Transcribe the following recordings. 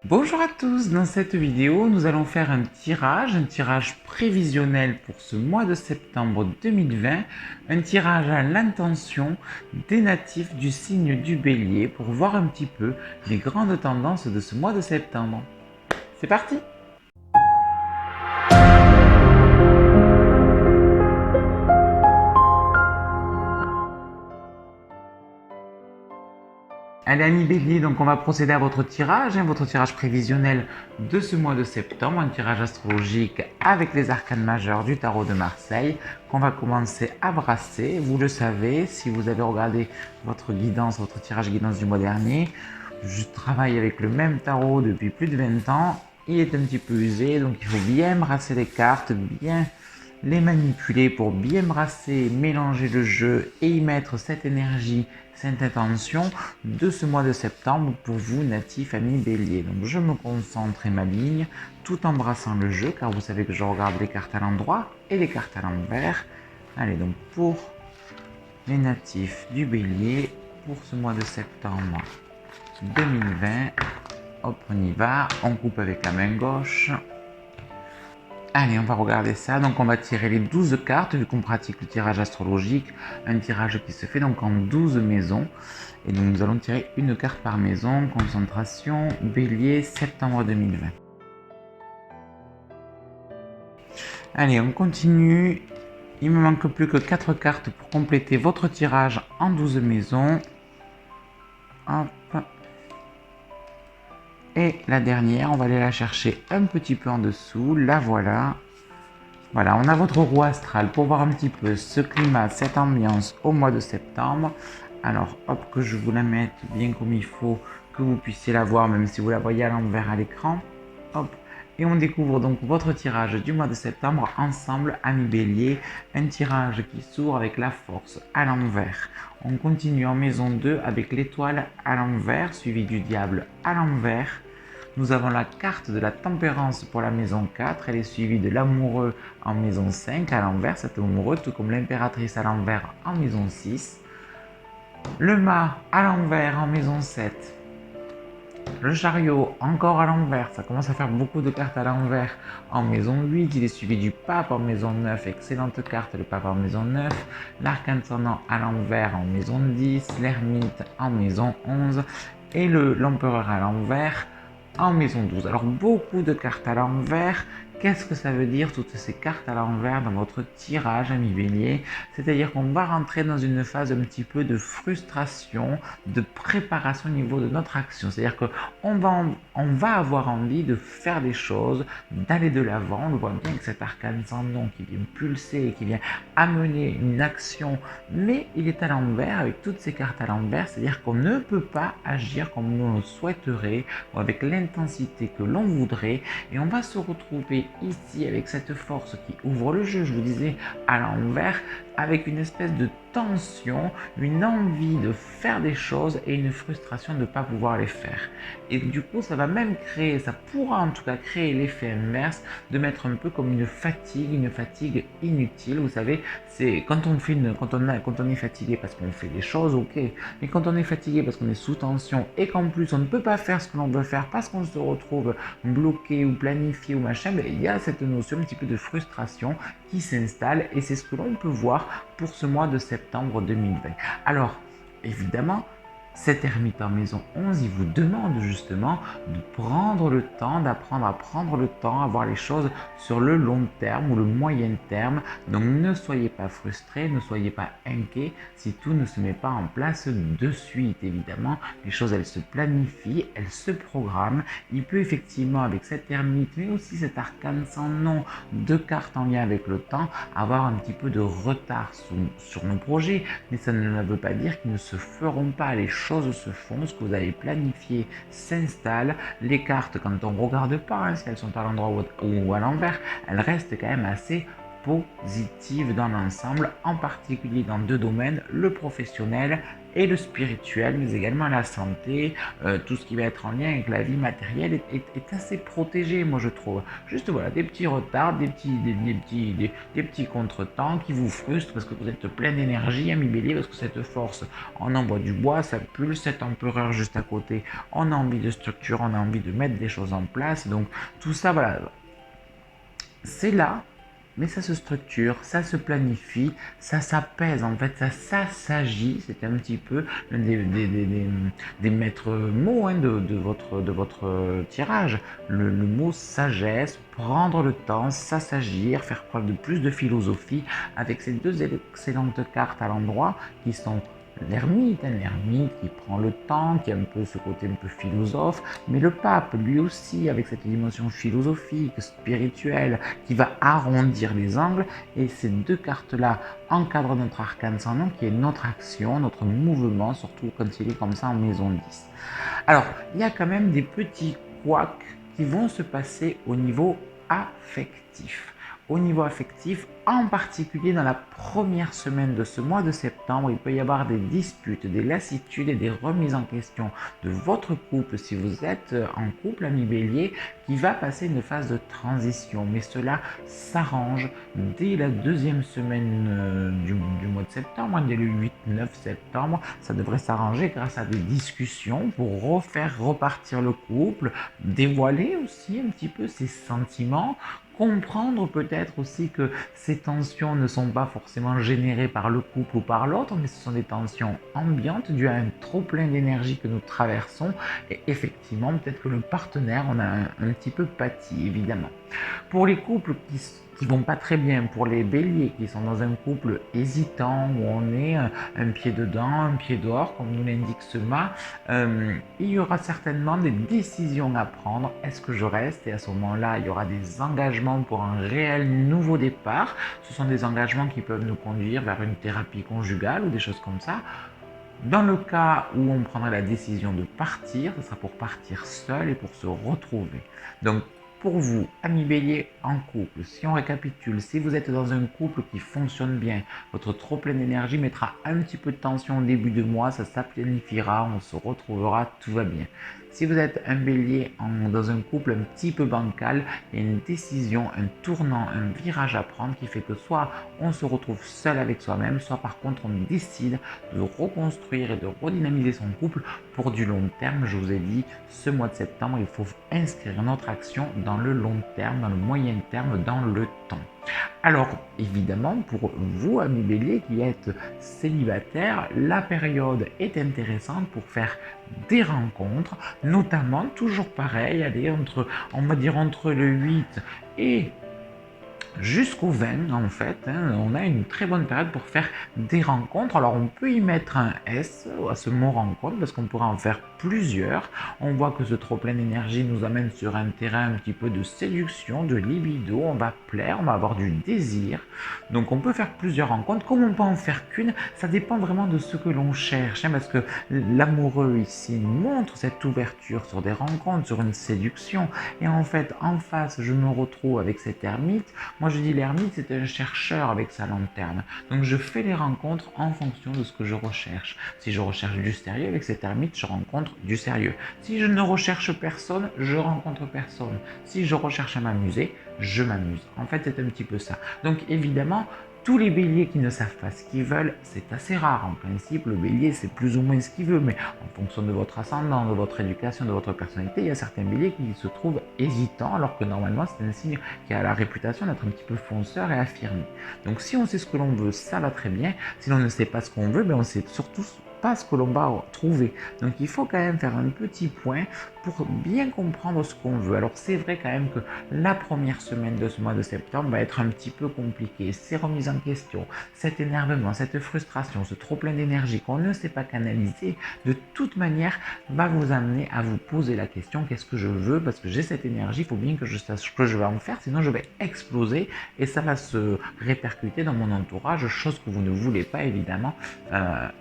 Bonjour à tous, dans cette vidéo nous allons faire un tirage prévisionnel pour ce mois de septembre 2020, un tirage à l'intention des natifs du signe du Bélier pour voir un petit peu les grandes tendances de ce mois de septembre. C'est parti! Allez, amis Bélier, donc on va procéder à votre tirage prévisionnel de ce mois de septembre, un tirage astrologique avec les arcanes majeurs du tarot de Marseille qu'on va commencer à brasser. Vous le savez, si vous avez regardé votre guidance, votre tirage guidance du mois dernier, je travaille avec le même tarot depuis plus de 20 ans. Il est un petit peu usé, donc il faut bien brasser les cartes, bien les manipuler pour bien brasser, mélanger le jeu et y mettre cette énergie, cette intention de ce mois de septembre pour vous, natifs amis Bélier. Donc je me concentre et m'aligne tout en brassant le jeu car vous savez que je regarde les cartes à l'endroit et les cartes à l'envers. Allez, donc pour les natifs du Bélier pour ce mois de septembre 2020, hop, on y va, on coupe avec la main gauche. Allez, on va regarder ça. Donc, on va tirer les 12 cartes, vu qu'on pratique le tirage astrologique. Un tirage qui se fait donc en 12 maisons. Et donc, nous allons tirer une carte par maison. Concentration, Bélier, septembre 2020. Allez, on continue. Il me manque plus que 4 cartes pour compléter votre tirage en 12 maisons. Hop. Et la dernière, on va aller la chercher un petit peu en dessous. La voilà. Voilà, on a votre roue astral pour voir un petit peu ce climat, cette ambiance au mois de septembre. Alors, hop, que je vous la mette bien comme il faut, que vous puissiez la voir, même si vous la voyez à l'envers à l'écran. Hop, et on découvre donc votre tirage du mois de septembre ensemble, amis Bélier. Un tirage qui s'ouvre avec la force à l'envers. On continue en maison 2 avec l'étoile à l'envers, suivi du diable à l'envers. Nous avons la carte de la tempérance pour la maison 4, elle est suivie de l'amoureux en maison 5 à l'envers, cet amoureux, tout comme l'impératrice à l'envers en maison 6. Le mât à l'envers en maison 7. Le chariot encore à l'envers, ça commence à faire beaucoup de cartes à l'envers en maison 8, il est suivi du pape en maison 9, excellente carte le pape en maison 9, l'arcane ascendant à l'envers en maison 10, l'ermite en maison 11 et l'empereur à l'envers en maison 12. Alors beaucoup de cartes à l'envers. Qu'est-ce que ça veut dire toutes ces cartes à l'envers dans votre tirage, ami Bélier? C'est-à-dire qu'on va rentrer dans une phase un petit peu de frustration, de préparation au niveau de notre action. C'est-à-dire qu'on va avoir envie de faire des choses, d'aller de l'avant. On le voit bien que cet arcane sans nom qui vient pulser et qui vient amener une action, mais il est à l'envers avec toutes ces cartes à l'envers. C'est-à-dire qu'on ne peut pas agir comme nous le souhaiterions ou avec l'intensité que l'on voudrait, et on va se retrouver ici avec cette force qui ouvre le jeu, je vous disais, à l'envers, avec une espèce de tension, une envie de faire des choses et une frustration de ne pas pouvoir les faire. Et du coup, ça va même créer, ça pourra en tout cas créer l'effet inverse de mettre un peu comme une fatigue inutile. Vous savez, c'est quand on fait quand on est fatigué parce qu'on fait des choses, ok, mais quand on est fatigué parce qu'on est sous tension et qu'en plus on ne peut pas faire ce que l'on veut faire parce qu'on se retrouve bloqué ou planifié ou machin, ben, il y a cette notion un petit peu de frustration qui s'installe et c'est ce que l'on peut voir pour ce mois de septembre 2020. Alors, évidemment, cet ermite en maison 11, il vous demande justement de prendre le temps, d'apprendre à prendre le temps, à voir les choses sur le long terme ou le moyen terme. Donc ne soyez pas frustrés, ne soyez pas inquiets si tout ne se met pas en place de suite. Évidemment, les choses elles se planifient, elles se programment. Il peut effectivement avec cet ermite, mais aussi cet arcane sans nom, deux cartes en lien avec le temps, avoir un petit peu de retard sur nos projets. Mais ça ne veut pas dire qu'ils ne se feront pas. Les choses se font, ce que vous avez planifié s'installe. Les cartes, quand on ne regarde pas, si elles sont à l'endroit ou à l'envers, elles restent quand même assez positive dans l'ensemble, en particulier dans deux domaines, le professionnel et le spirituel, mais également la santé, tout ce qui va être en lien avec la vie matérielle est assez protégé, moi je trouve. Juste voilà, des petits retards, des petits contretemps qui vous frustrent parce que vous êtes plein d'énergie, ami Bélier, parce que cette force, on envoie du bois, ça pulse, cet empereur juste à côté, on a envie de structure, on a envie de mettre des choses en place, donc tout ça, voilà, c'est là, mais ça se structure, ça se planifie, ça s'apaise en fait, ça s'agit. C'était un petit peu l'un des maîtres mots hein, de votre tirage. Le mot sagesse, prendre le temps, s'assagir, faire preuve de plus de philosophie avec ces deux excellentes cartes à l'endroit qui sont l'ermite qui prend le temps, qui a un peu ce côté un peu philosophe, mais le pape, lui aussi, avec cette dimension philosophique, spirituelle, qui va arrondir les angles, et ces deux cartes-là encadrent notre arcane sans nom, qui est notre action, notre mouvement, surtout quand il est comme ça en maison 10. Alors, il y a quand même des petits couacs qui vont se passer au niveau affectif. Au niveau affectif, en particulier dans la première semaine de ce mois de septembre, il peut y avoir des disputes, des lassitudes et des remises en question de votre couple si vous êtes en couple, ami Bélier, qui va passer une phase de transition. Mais cela s'arrange dès la deuxième semaine du mois de septembre, dès le 8-9 septembre. Ça devrait s'arranger grâce à des discussions pour refaire repartir le couple, dévoiler aussi un petit peu ses sentiments, comprendre peut-être aussi que ces tensions ne sont pas forcément générées par le couple ou par l'autre, mais ce sont des tensions ambiantes dues à un trop plein d'énergie que nous traversons. Et effectivement, peut-être que le partenaire en a un petit peu pâti, évidemment. Pour les couples qui vont pas très bien, pour les béliers qui sont dans un couple hésitant, où on est un pied dedans, un pied dehors, comme nous l'indique ce mât, il y aura certainement des décisions à prendre. Est-ce que je reste? Et à ce moment-là, il y aura des engagements pour un réel nouveau départ. Ce sont des engagements qui peuvent nous conduire vers une thérapie conjugale ou des choses comme ça. Dans le cas où on prendra la décision de partir, ce sera pour partir seul et pour se retrouver. Donc, pour vous, amis bélier en couple, si on récapitule, si vous êtes dans un couple qui fonctionne bien, votre trop pleine énergie mettra un petit peu de tension au début de mois, ça s'amplifiera, on se retrouvera, tout va bien. Si vous êtes un bélier dans un couple un petit peu bancal, il y a une décision, un tournant, un virage à prendre qui fait que soit on se retrouve seul avec soi-même, soit par contre on décide de reconstruire et de redynamiser son couple pour du long terme. Je vous ai dit, ce mois de septembre, il faut inscrire notre action dans le long terme, dans le moyen terme, dans le temps. Alors, évidemment, pour vous, amis bélier, qui êtes célibataire, la période est intéressante pour faire des rencontres, notamment, toujours pareil, on va dire entre le 8 et jusqu'au 20 en fait, on a une très bonne période pour faire des rencontres. Alors on peut y mettre un S à ce mot rencontre parce qu'on pourra en faire plusieurs. On voit que ce trop plein d'énergie nous amène sur un terrain un petit peu de séduction, de libido, on va plaire, on va avoir du désir. Donc on peut faire plusieurs rencontres. Comme on peut en faire qu'une, ça dépend vraiment de ce que l'on cherche, parce que l'amoureux ici montre cette ouverture sur des rencontres, sur une séduction. Et en fait, en face, je me retrouve avec cet ermite. Moi, je dis l'ermite, c'est un chercheur avec sa lanterne. Donc, je fais les rencontres en fonction de ce que je recherche. Si je recherche du sérieux avec cet ermite, je rencontre du sérieux. Si je ne recherche personne, je rencontre personne. Si je recherche à m'amuser, je m'amuse. En fait, c'est un petit peu ça. Donc, évidemment, tous les béliers qui ne savent pas ce qu'ils veulent, c'est assez rare. En principe, le bélier, c'est plus ou moins ce qu'il veut, mais en fonction de votre ascendant, de votre éducation, de votre personnalité, il y a certains béliers qui se trouvent hésitants, alors que normalement, c'est un signe qui a la réputation d'être un petit peu fonceur et affirmé. Donc, si on sait ce que l'on veut, ça va très bien. Si l'on ne sait pas ce qu'on veut, on sait surtout pas ce que l'on va trouver. Donc, il faut quand même faire un petit point pour bien comprendre ce qu'on veut. Alors, c'est vrai quand même que la première semaine de ce mois de septembre va être un petit peu compliquée. Ces remises en question, cet énervement, cette frustration, ce trop plein d'énergie qu'on ne sait pas canaliser, de toute manière, va vous amener à vous poser la question, qu'est-ce que je veux? Parce que j'ai cette énergie, il faut bien que je sache ce que je vais en faire, sinon je vais exploser et ça va se répercuter dans mon entourage, chose que vous ne voulez pas évidemment,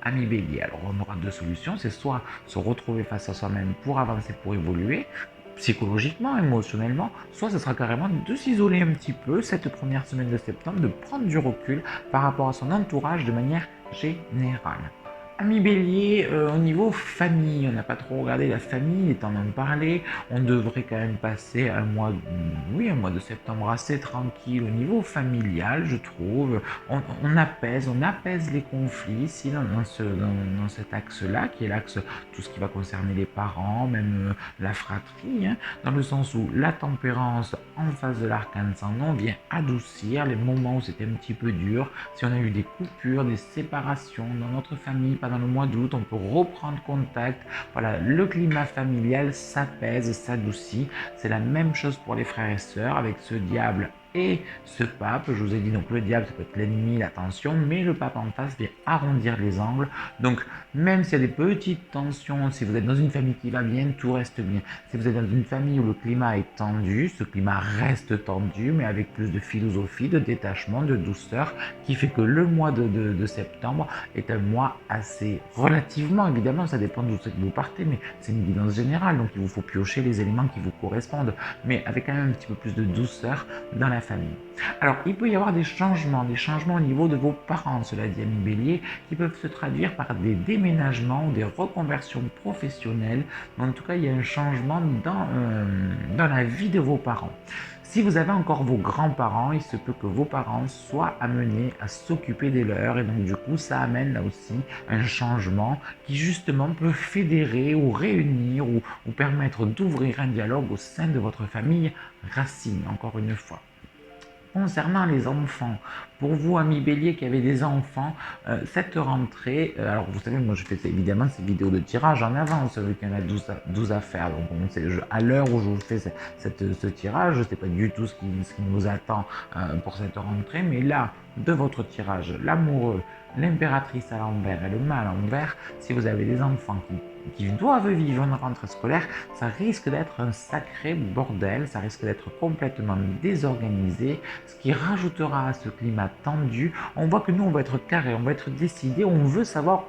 ami bélier. Alors, on aura deux solutions, c'est soit se retrouver face à soi-même pour avancer, pour évoluer, psychologiquement, émotionnellement, soit ce sera carrément de s'isoler un petit peu cette première semaine de septembre, de prendre du recul par rapport à son entourage de manière générale. Ami Bélier, au niveau famille, on n'a pas trop regardé la famille, étant d'en parler, on devrait quand même passer un mois de septembre assez tranquille au niveau familial, je trouve. On apaise les conflits, si dans cet axe-là, qui est l'axe, tout ce qui va concerner les parents, même la fratrie, hein, dans le sens où la tempérance en face de l'arcane sans nom vient adoucir les moments où c'était un petit peu dur. Si on a eu des coupures, des séparations dans notre famille, pendant le mois d'août, on peut reprendre contact. Voilà, le climat familial s'apaise, s'adoucit. C'est la même chose pour les frères et sœurs avec ce diable et ce pape. Je vous ai dit, donc le diable, ça peut être l'ennemi, la tension, mais le pape en face vient arrondir les angles. Donc, même s'il y a des petites tensions, si vous êtes dans une famille qui va bien, tout reste bien. Si vous êtes dans une famille où le climat est tendu, ce climat reste tendu, mais avec plus de philosophie, de détachement, de douceur, qui fait que le mois de septembre est un mois assez relativement, évidemment, ça dépend d'où vous partez, mais c'est une guidance générale, donc il vous faut piocher les éléments qui vous correspondent, mais avec quand même un petit peu plus de douceur dans la famille. Alors, il peut y avoir des changements au niveau de vos parents, cela dit, ami Bélier, qui peuvent se traduire par des déménagements ou des reconversions professionnelles. Mais en tout cas, il y a un changement dans la vie de vos parents. Si vous avez encore vos grands-parents, il se peut que vos parents soient amenés à s'occuper des leurs et donc du coup ça amène là aussi un changement qui justement peut fédérer ou réunir ou permettre d'ouvrir un dialogue au sein de votre famille racine, encore une fois. Concernant les enfants, pour vous, amis Bélier qui avez des enfants, cette rentrée, alors vous savez, moi je fais évidemment ces vidéos de tirage en avance, vu qu'il y en a 12 à faire. Donc à l'heure où je vous fais ce tirage, je ne sais pas du tout ce qui nous attend pour cette rentrée, mais là, de votre tirage, l'amoureux, l'impératrice à l'envers et le mal à l'envers, si vous avez des enfants qui doivent vivre une rentrée scolaire, ça risque d'être un sacré bordel, ça risque d'être complètement désorganisé, ce qui rajoutera à ce climat tendu. On voit que nous, on va être carré, on va être décidé, on veut savoir,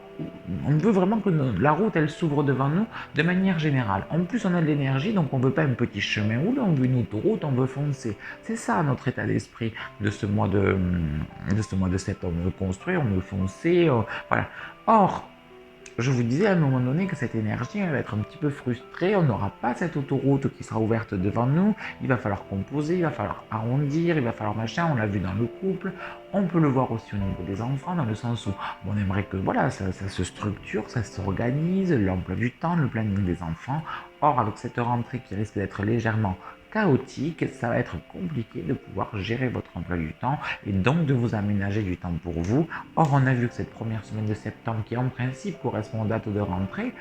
on veut vraiment que la route, elle s'ouvre devant nous de manière générale. En plus, on a de l'énergie, donc on ne veut pas un petit chemin roulé, on veut une autoroute, on veut foncer. C'est ça notre état d'esprit de ce mois de septembre. On veut construire, on veut foncer, voilà. Or, je vous disais à un moment donné que cette énergie elle va être un petit peu frustrée, on n'aura pas cette autoroute qui sera ouverte devant nous, il va falloir composer, il va falloir arrondir, il va falloir machin, on l'a vu dans le couple, on peut le voir aussi au niveau des enfants, dans le sens où on aimerait que voilà, ça se structure, ça s'organise, l'emploi du temps, le planning des enfants. Or, avec cette rentrée qui risque d'être légèrement chaotique, ça va être compliqué de pouvoir gérer votre emploi du temps et donc de vous aménager du temps pour vous. Or, on a vu que cette première semaine de septembre, qui en principe correspond aux dates de rentrée,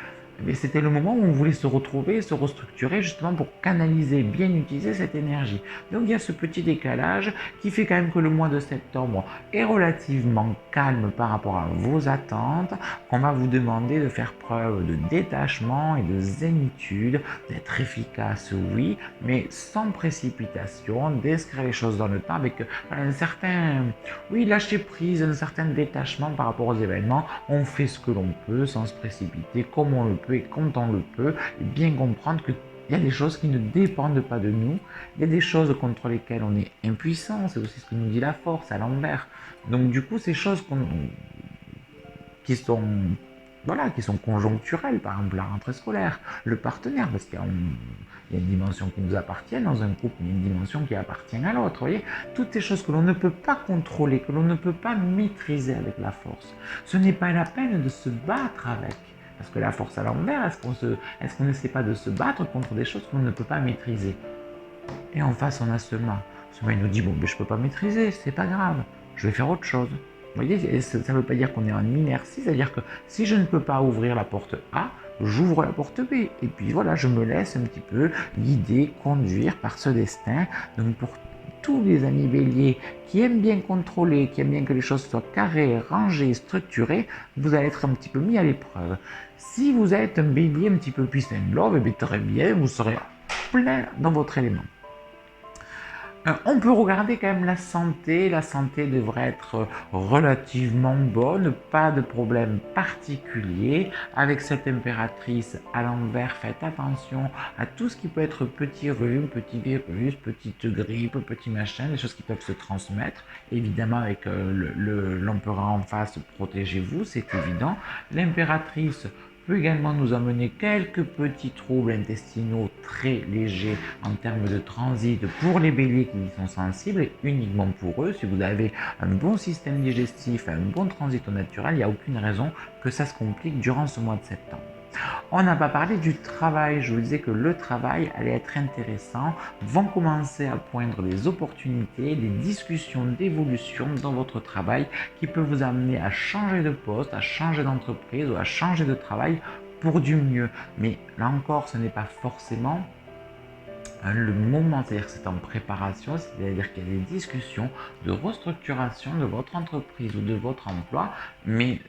mais c'était le moment où on voulait se retrouver, se restructurer justement pour canaliser, bien utiliser cette énergie. Donc il y a ce petit décalage qui fait quand même que le mois de septembre est relativement calme par rapport à vos attentes, qu'on va vous demander de faire preuve de détachement et de zénitude, d'être efficace, oui, mais sans précipitation, d'inscrire les choses dans le temps avec un certain, oui, lâcher prise, un certain détachement par rapport aux événements. On fait ce que l'on peut sans se précipiter, comme on le peut et quand on le peut, et bien comprendre qu'il y a des choses qui ne dépendent pas de nous, il y a des choses contre lesquelles on est impuissant, c'est aussi ce que nous dit la force à l'envers. Donc du coup, ces choses qui sont conjoncturelles, par exemple la rentrée scolaire, le partenaire, parce qu'il y a une dimension qui nous appartient dans un couple, mais une dimension qui appartient à l'autre. Vous voyez, toutes ces choses que l'on ne peut pas contrôler, que l'on ne peut pas maîtriser avec la force, ce n'est pas la peine de se battre avec. Parce que la force à l'envers, est-ce qu'on n'essaie pas de se battre contre des choses qu'on ne peut pas maîtriser? Et en face, on a ce mât. Ce mât, il nous dit, bon, mais je ne peux pas maîtriser, c'est pas grave, je vais faire autre chose. Vous voyez, ça ne veut pas dire qu'on est en inertie, c'est-à-dire que si je ne peux pas ouvrir la porte A, j'ouvre la porte B. Et puis voilà, je me laisse un petit peu guider, conduire par ce destin. Donc pour tous les amis béliers qui aiment bien contrôler, qui aiment bien que les choses soient carrées, rangées, structurées, vous allez être un petit peu mis à l'épreuve. Si vous êtes un bélier un petit peu puissant love, eh bien, très bien, vous serez plein dans votre élément. On peut regarder quand même la santé. La santé devrait être relativement bonne, pas de problème particulier. Avec cette impératrice à l'envers, faites attention à tout ce qui peut être petit rhume, petit virus, petite grippe, petit machin, des choses qui peuvent se transmettre. Évidemment, avec l'empereur en face, protégez-vous, c'est évident. L'impératrice peut également nous amener quelques petits troubles intestinaux très légers en termes de transit pour les béliers qui y sont sensibles et uniquement pour eux. Si vous avez un bon système digestif, un bon transit au naturel, il n'y a aucune raison que ça se complique durant ce mois de septembre. On n'a pas parlé du travail, je vous disais que le travail allait être intéressant, vont commencer à poindre des opportunités, des discussions d'évolution dans votre travail qui peut vous amener à changer de poste, à changer d'entreprise ou à changer de travail pour du mieux. Mais là encore, ce n'est pas forcément le moment, c'est-à-dire que c'est en préparation, c'est-à-dire qu'il y a des discussions de restructuration de votre entreprise ou de votre emploi, mais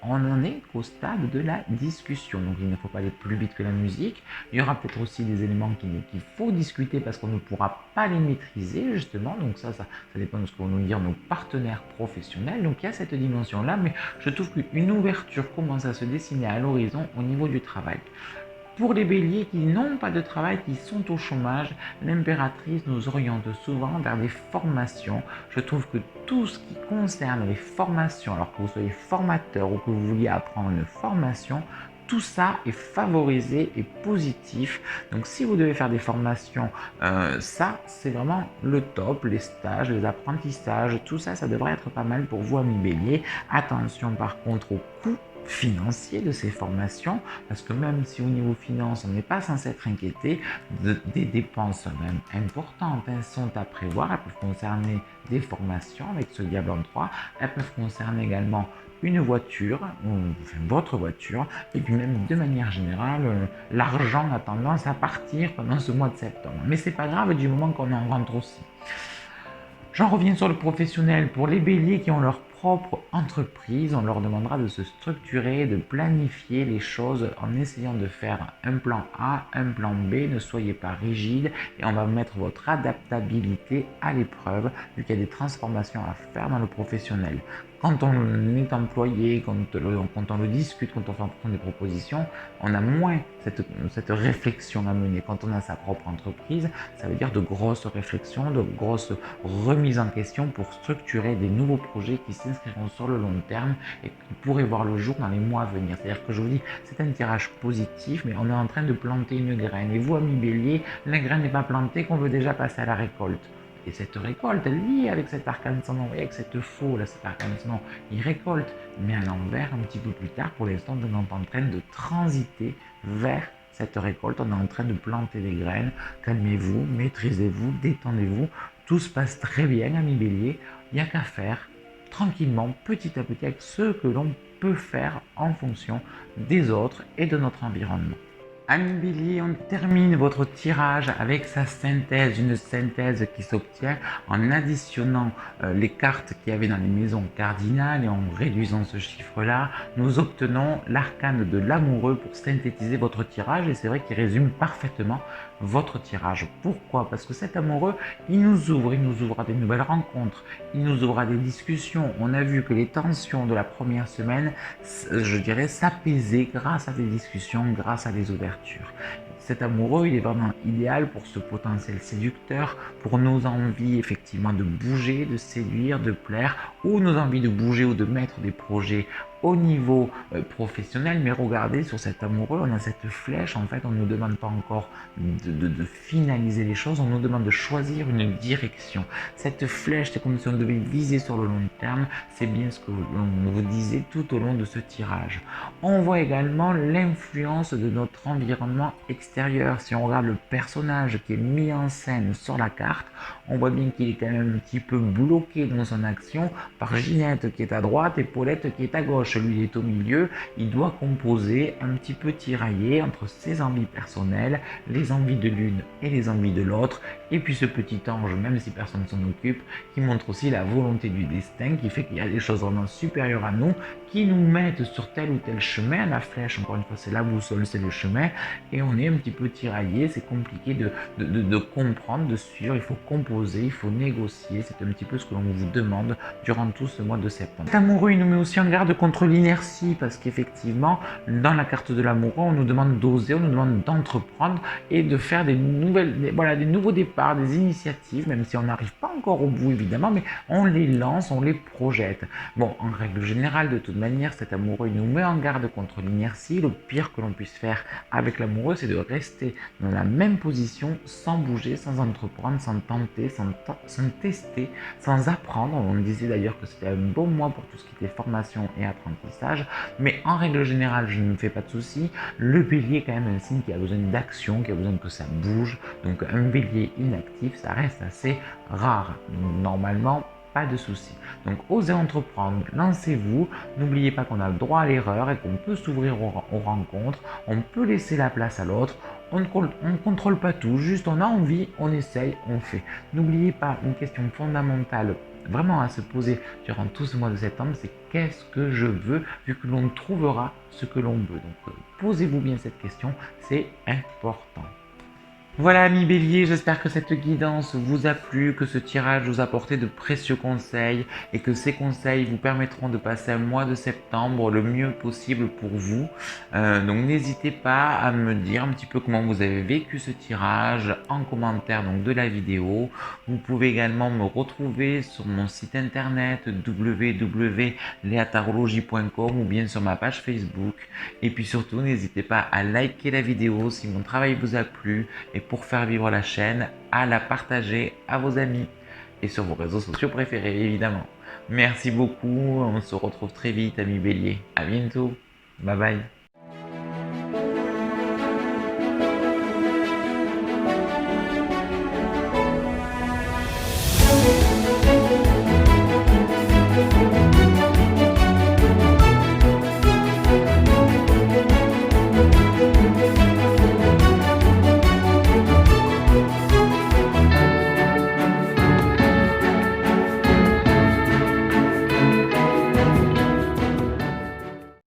on en est qu'au stade de la discussion. Donc il ne faut pas aller plus vite que la musique. Il y aura peut-être aussi des éléments qu'il faut discuter parce qu'on ne pourra pas les maîtriser justement. Donc ça dépend de ce que vont nous dire nos partenaires professionnels. Donc il y a cette dimension-là, mais je trouve qu'une ouverture commence à se dessiner à l'horizon au niveau du travail. Pour les béliers qui n'ont pas de travail, qui sont au chômage, l'impératrice nous oriente souvent vers des formations. Je trouve que tout ce qui concerne les formations, alors que vous soyez formateur ou que vous vouliez apprendre une formation, tout ça est favorisé et positif. Donc si vous devez faire des formations, ça c'est vraiment le top, les stages, les apprentissages, tout ça, ça devrait être pas mal pour vous amis bélier. Attention par contre aux coûts financier de ces formations, parce que même si au niveau finance, on n'est pas censé être inquiété, des dépenses même importantes sont à prévoir. Elles peuvent concerner des formations avec ce diable en 3, elles peuvent concerner également une voiture, enfin votre voiture, et puis même de manière générale, l'argent a tendance à partir pendant ce mois de septembre. Mais c'est pas grave du moment qu'on en rentre aussi. J'en reviens sur le professionnel. Pour les béliers qui ont leur propre entreprise, on leur demandera de se structurer, de planifier les choses en essayant de faire un plan A, un plan B. Ne soyez pas rigide et on va mettre votre adaptabilité à l'épreuve vu qu'il y a des transformations à faire dans le professionnel. Quand on est employé, quand on le discute, quand on fait des propositions, on a moins cette réflexion à mener. Quand on a sa propre entreprise, ça veut dire de grosses réflexions, de grosses remises en question pour structurer des nouveaux projets qui s'inscriront sur le long terme et qui pourraient voir le jour dans les mois à venir. C'est-à-dire que je vous dis, c'est un tirage positif, mais on est en train de planter une graine. Et vous, amis bélier, la graine n'est pas plantée qu'on veut déjà passer à la récolte. Et cette récolte, elle vit avec cet arcane sans nom, et avec cette faux, là, cet arcane sans nom, il récolte, mais à l'envers un petit peu plus tard. Pour l'instant, on est en train de transiter vers cette récolte, on est en train de planter des graines. Calmez-vous, maîtrisez-vous, détendez-vous, tout se passe très bien, amis bélier, il n'y a qu'à faire tranquillement, petit à petit, avec ce que l'on peut faire en fonction des autres et de notre environnement. Amis bélier, on termine votre tirage avec sa synthèse, une synthèse qui s'obtient en additionnant les cartes qu'il y avait dans les maisons cardinales et en réduisant ce chiffre-là, nous obtenons l'arcane de l'amoureux pour synthétiser votre tirage et c'est vrai qu'il résume parfaitement votre tirage. Pourquoi? Parce que cet amoureux, il nous ouvre à des nouvelles rencontres, il nous ouvre à des discussions. On a vu que les tensions de la première semaine, je dirais, s'apaisaient grâce à des discussions, grâce à des ouvertures. Cet amoureux, il est vraiment idéal pour ce potentiel séducteur, pour nos envies effectivement de bouger, de séduire, de plaire, ou nos envies de bouger ou de mettre des projets au niveau professionnel. Mais regardez, sur cet amoureux, on a cette flèche, en fait, on ne nous demande pas encore de finaliser les choses, on nous demande de choisir une direction. Cette flèche, c'est comme si on devait viser sur le long terme, c'est bien ce que l'on vous disait tout au long de ce tirage. On voit également l'influence de notre environnement extérieur. Si on regarde le personnage qui est mis en scène sur la carte, on voit bien qu'il est quand même un petit peu bloqué dans son action par Ginette qui est à droite et Paulette qui est à gauche. Lui, il est au milieu, il doit composer un petit peu tiraillé entre ses envies personnelles, les envies de l'une et les envies de l'autre. Et puis ce petit ange, même si personne ne s'en occupe, qui montre aussi la volonté du destin, qui fait qu'il y a des choses vraiment supérieures à nous, qui nous mettent sur tel ou tel chemin. La flèche, encore une fois, c'est la boussole, c'est le chemin, et on est un petit peu tiraillé, c'est compliqué de comprendre, de suivre, il faut composer, il faut négocier, c'est un petit peu ce que l'on vous demande durant tout ce mois de septembre. Cet amoureux, il nous met aussi en garde contre l'inertie, parce qu'effectivement, dans la carte de l'amoureux, on nous demande d'oser, on nous demande d'entreprendre et de faire des nouveaux départs, des initiatives, même si on n'arrive pas encore au bout évidemment, mais on les lance, on les projette. Bon, en règle générale, de toute manière, cet amoureux, il nous met en garde contre l'inertie. Le pire que l'on puisse faire avec l'amoureux, c'est de rester dans la même position, sans bouger, sans entreprendre, sans tenter, sans tester, sans apprendre. On disait d'ailleurs que c'était un bon mois pour tout ce qui était formation et apprentissage, mais en règle générale, je ne me fais pas de soucis. Le bélier est quand même un signe qui a besoin d'action, qui a besoin que ça bouge, donc un bélier inactif, ça reste assez rare. Normalement, pas de soucis. Donc osez entreprendre, lancez-vous, n'oubliez pas qu'on a le droit à l'erreur et qu'on peut s'ouvrir aux rencontres, on peut laisser la place à l'autre, on ne contrôle pas tout, juste on a envie, on essaye, on fait. N'oubliez pas une question fondamentale vraiment à se poser durant tout ce mois de septembre, c'est qu'est-ce que je veux, vu que l'on trouvera ce que l'on veut. Donc posez-vous bien cette question, c'est important. Voilà amis bélier, j'espère que cette guidance vous a plu, que ce tirage vous a apporté de précieux conseils et que ces conseils vous permettront de passer un mois de septembre le mieux possible pour vous. Donc n'hésitez pas à me dire un petit peu comment vous avez vécu ce tirage en commentaire donc, de la vidéo. Vous pouvez également me retrouver sur mon site internet www.leatarologie.com ou bien sur ma page Facebook. Et puis surtout n'hésitez pas à liker la vidéo si mon travail vous a plu et pour faire vivre la chaîne, à la partager à vos amis et sur vos réseaux sociaux préférés évidemment. Merci beaucoup, on se retrouve très vite amis bélier. À bientôt, bye bye.